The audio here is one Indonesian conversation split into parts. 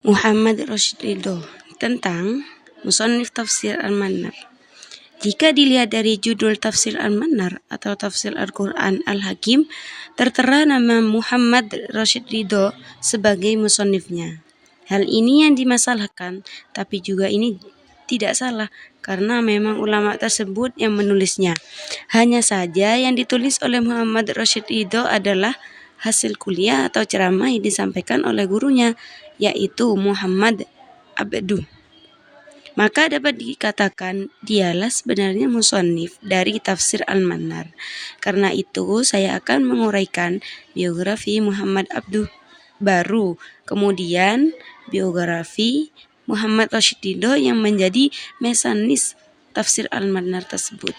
Muhammad Rashid Ridho tentang Musannif Tafsir Al-Manar. Jika dilihat dari judul Tafsir Al-Manar atau Tafsir Al-Quran Al-Hakim, tertera nama Muhammad Rashid Ridho sebagai musannifnya. Hal ini yang dimasalahkan, tapi juga ini tidak salah karena memang ulama tersebut yang menulisnya. Hanya saja yang ditulis oleh Muhammad Rashid Ridho adalah hasil kuliah atau ceramah yang disampaikan oleh gurunya, yaitu Muhammad Abduh. Maka dapat dikatakan dialah sebenarnya musannif dari Tafsir Al-Manar. Karena itu saya akan menguraikan biografi Muhammad Abduh baru, kemudian biografi Muhammad Rashid Ridho yang menjadi mesanis Tafsir Al-Manar tersebut.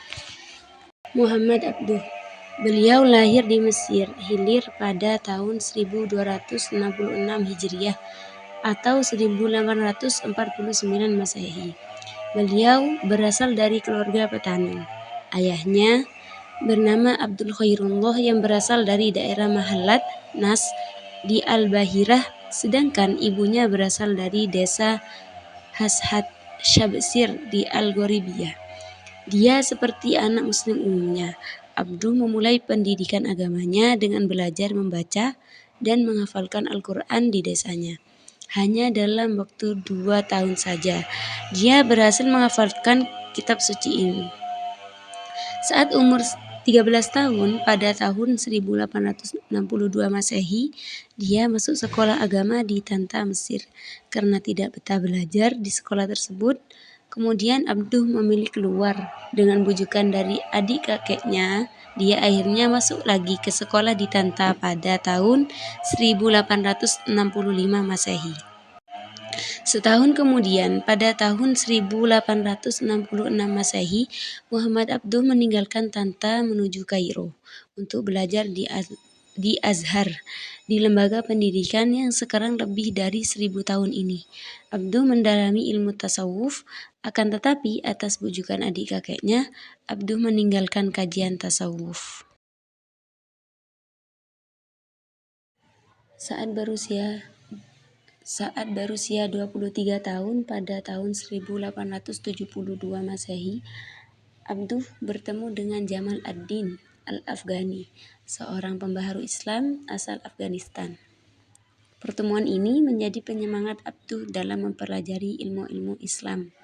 Muhammad Abduh. Beliau lahir di Mesir Hilir pada tahun 1266 Hijriah atau 1849 Masehi. Beliau berasal dari keluarga petani. Ayahnya bernama Abdul Khairullah yang berasal dari daerah Mahallat Nas di Al-Bahirah, sedangkan ibunya berasal dari desa Hashat Syabsir di Al-Ghoribiyah. Dia seperti anak muslim umumnya. Abduh memulai pendidikan agamanya dengan belajar membaca dan menghafalkan Al-Quran di desanya. Hanya dalam waktu 2 tahun saja, dia berhasil menghafalkan kitab suci ini. Saat umur 13 tahun, pada tahun 1862 Masehi, dia masuk sekolah agama di Tanta, Mesir. Karena tidak betah belajar di sekolah tersebut, kemudian Abduh memilih keluar. Dengan bujukan dari adik kakeknya, dia akhirnya masuk lagi ke sekolah di Tanta pada tahun 1865 Masehi. Setahun kemudian, pada tahun 1866 Masehi, Muhammad Abduh meninggalkan Tanta menuju Kairo untuk belajar di Azhar, di lembaga pendidikan yang sekarang lebih dari 1000 tahun ini. Abduh mendalami ilmu tasawuf, akan tetapi atas bujukan adik kakeknya, Abduh meninggalkan kajian tasawuf. Saat berusia 23 tahun pada tahun 1872 Masehi, Abduh bertemu dengan Jamal ad-Din Al-Afghani, seorang pembaharu Islam asal Afghanistan. Pertemuan ini menjadi penyemangat Abduh dalam mempelajari ilmu-ilmu Islam.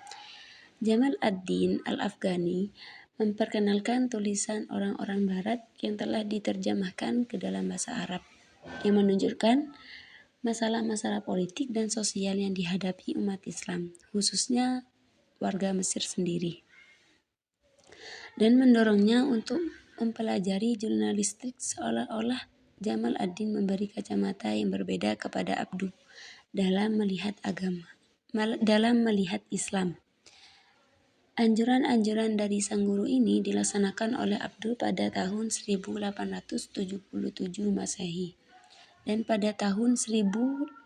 Jamal ad-Din Al-Afghani memperkenalkan tulisan orang-orang barat yang telah diterjemahkan ke dalam bahasa Arab, yang menunjukkan masalah-masalah politik dan sosial yang dihadapi umat Islam, khususnya warga Mesir sendiri, dan mendorongnya untuk mempelajari jurnalistik. Seolah-olah Jamal ad-Din memberi kacamata yang berbeda kepada Abduh dalam melihat Islam. Anjuran-anjuran dari sang guru ini dilaksanakan oleh Abduh pada tahun 1877 Masehi. Dan pada tahun 1880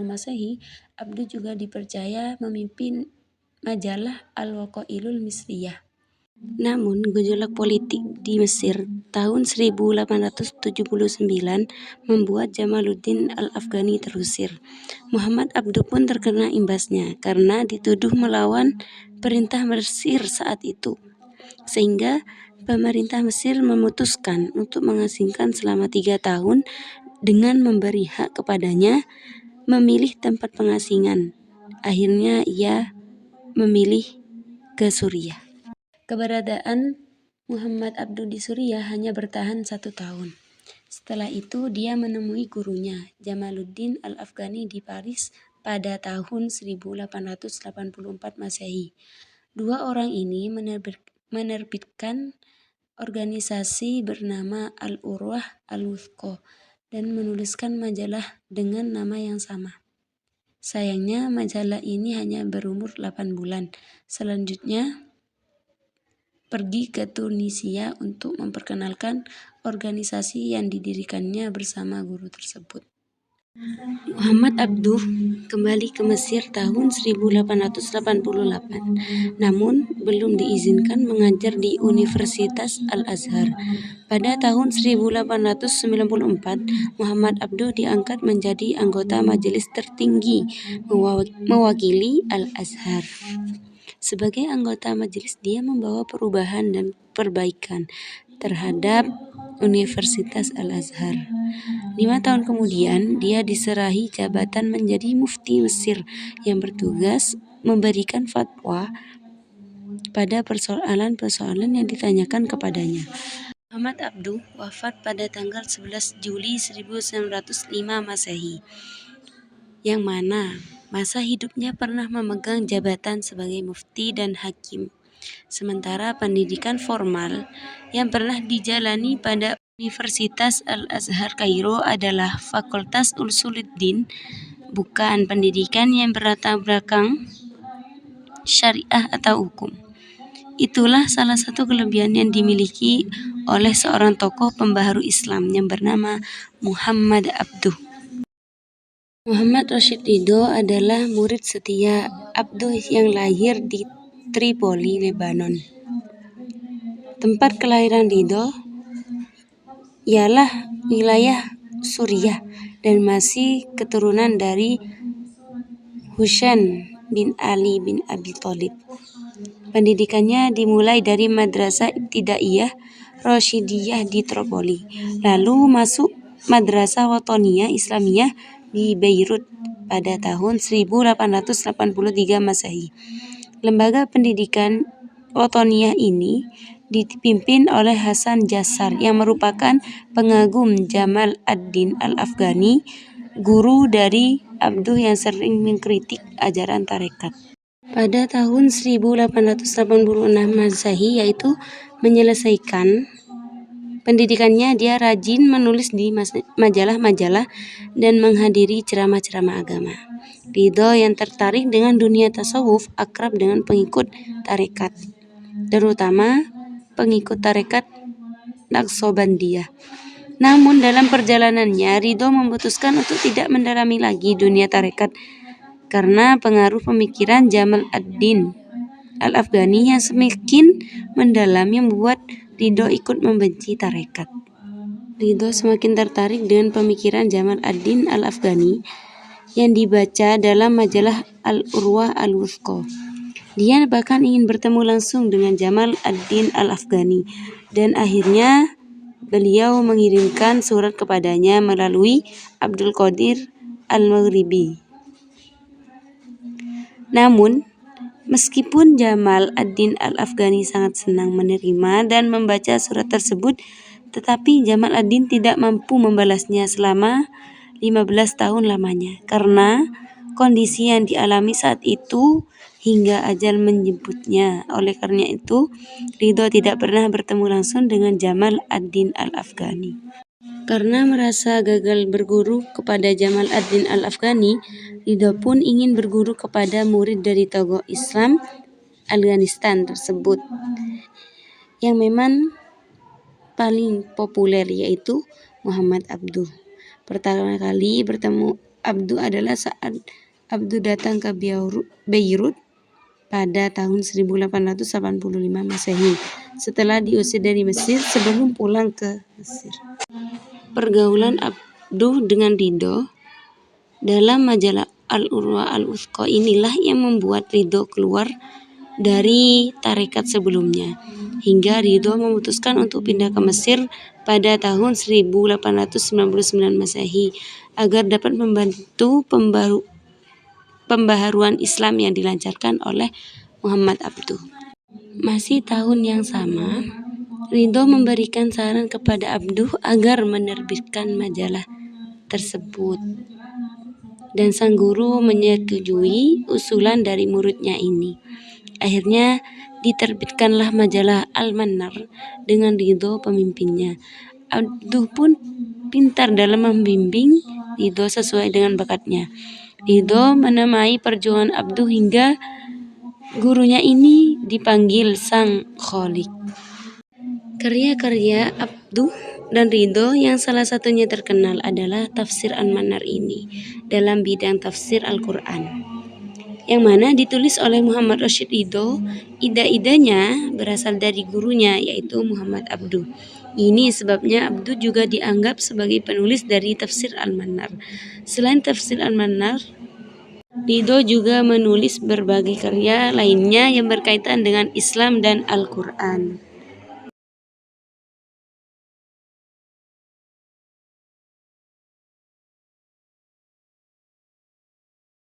Masehi, Abduh juga dipercaya memimpin majalah Al-Waqailul Misriyah. Namun, gejolak politik di Mesir tahun 1879 membuat Jamaluddin Al-Afghani terusir. Muhammad Abduh pun terkena imbasnya karena dituduh melawan perintah Mesir saat itu, sehingga pemerintah Mesir memutuskan untuk mengasingkan selama 3 tahun dengan memberi hak kepadanya memilih tempat pengasingan. Akhirnya ia memilih ke Suriah. Keberadaan Muhammad Abduh di Suriah hanya bertahan 1 tahun. Setelah itu dia menemui gurunya Jamaluddin Al-Afghani di Paris pada tahun 1884 Masehi. Dua orang ini menerbitkan organisasi bernama Al-Urwah Al-Wuthqa dan menuliskan majalah dengan nama yang sama. Sayangnya majalah ini hanya berumur 8 bulan. Selanjutnya pergi ke Tunisia untuk memperkenalkan organisasi yang didirikannya bersama guru tersebut. Muhammad Abduh kembali ke Mesir tahun 1888, namun belum diizinkan mengajar di Universitas Al-Azhar. Pada tahun 1894, Muhammad Abduh diangkat menjadi anggota majelis tertinggi mewakili Al-Azhar. Sebagai anggota majelis, dia membawa perubahan dan perbaikan terhadap Universitas Al-Azhar. 5 tahun kemudian, dia diserahi jabatan menjadi mufti Mesir yang bertugas memberikan fatwa pada persoalan-persoalan yang ditanyakan kepadanya. Muhammad Abduh wafat pada tanggal 11 Juli 1905 Masehi, yang mana masa hidupnya pernah memegang jabatan sebagai mufti dan hakim. Sementara pendidikan formal yang pernah dijalani pada Universitas Al-Azhar Kairo adalah Fakultas Usuluddin, bukan pendidikan yang berlatar belakang syariah atau hukum. Itulah salah satu kelebihan yang dimiliki oleh seorang tokoh pembaharu Islam yang bernama Muhammad Abduh. Muhammad Rashid Ridho adalah murid setia Abduh yang lahir di Tripoli, Lebanon. Tempat kelahiran Ridho ialah wilayah Suriah dan masih keturunan dari Husain bin Ali bin Abi Thalib. Pendidikannya dimulai dari Madrasah Ibtidaiyah Rasyidiyah di Tripoli, lalu masuk Madrasah Watoniyah Islamiyah di Beirut pada tahun 1883 Masehi. Lembaga pendidikan Watoniyah ini dipimpin oleh Hasan Jassar yang merupakan pengagum Jamal ad-Din al-Afghani, guru dari Abduh yang sering mengkritik ajaran tarekat. Pada tahun 1886 Masehi, yaitu menyelesaikan pendidikannya, dia rajin menulis di majalah-majalah dan menghadiri ceramah-ceramah agama. Ridho yang tertarik dengan dunia tasawuf akrab dengan pengikut tarekat, terutama pengikut tarekat Naqsabandiyah. Namun dalam perjalanannya, Ridho memutuskan untuk tidak mendalami lagi dunia tarekat karena pengaruh pemikiran Jamal ad-Din al-Afghani yang semakin mendalam yang membuat Ridho ikut membenci tarekat. Ridho semakin tertarik dengan pemikiran Jamal ad-Din al-Afghani yang dibaca dalam majalah Al-Urwah Al-Wuthqa. Dia bahkan ingin bertemu langsung dengan Jamal ad-Din al-Afghani, dan akhirnya beliau mengirimkan surat kepadanya melalui Abdul Qadir al-Maghribi. Namun, meskipun Jamal ad-Din al-Afghani sangat senang menerima dan membaca surat tersebut, tetapi Jamal ad-Din tidak mampu membalasnya selama 15 tahun lamanya karena kondisi yang dialami saat itu hingga ajal menjemputnya. Oleh karena itu, Ridho tidak pernah bertemu langsung dengan Jamal ad-Din al-Afghani. Karena merasa gagal berguru kepada Jamal ad-Din al-Afghani, Ridho pun ingin berguru kepada murid dari tokoh Islam Afghanistan tersebut yang memang paling populer, yaitu Muhammad Abduh. Pertama kali bertemu Abduh adalah saat Abduh datang ke Beirut pada tahun 1885 Masehi setelah diusir dari Mesir sebelum pulang ke Mesir. Pergaulan Abduh dengan Ridho dalam majalah Al-Urwah Al-Wuthqa inilah yang membuat Ridho keluar dari tarekat sebelumnya, hingga Ridho memutuskan untuk pindah ke Mesir pada tahun 1899 Masehi agar dapat membantu pembaharuan Islam yang dilancarkan oleh Muhammad Abduh. Masih tahun yang sama, Ridho memberikan saran kepada Abduh agar menerbitkan majalah tersebut, dan sang guru menyetujui usulan dari muridnya ini. Akhirnya diterbitkanlah majalah Al-Manar dengan Ridho pemimpinnya. Abduh pun pintar dalam membimbing Ridho sesuai dengan bakatnya. Ridho menemani perjuangan Abduh hingga gurunya ini dipanggil Sang Kholik. Karya-karya Abduh dan Ridho yang salah satunya terkenal adalah tafsir Al-Manar ini dalam bidang tafsir Al-Quran, yang mana ditulis oleh Muhammad Rashid Ridho. Ida-idanya berasal dari gurunya yaitu Muhammad Abduh. Ini sebabnya Abduh juga dianggap sebagai penulis dari tafsir Al-Manar. Selain tafsir Al-Manar, Ridho juga menulis berbagai karya lainnya yang berkaitan dengan Islam dan Al-Quran.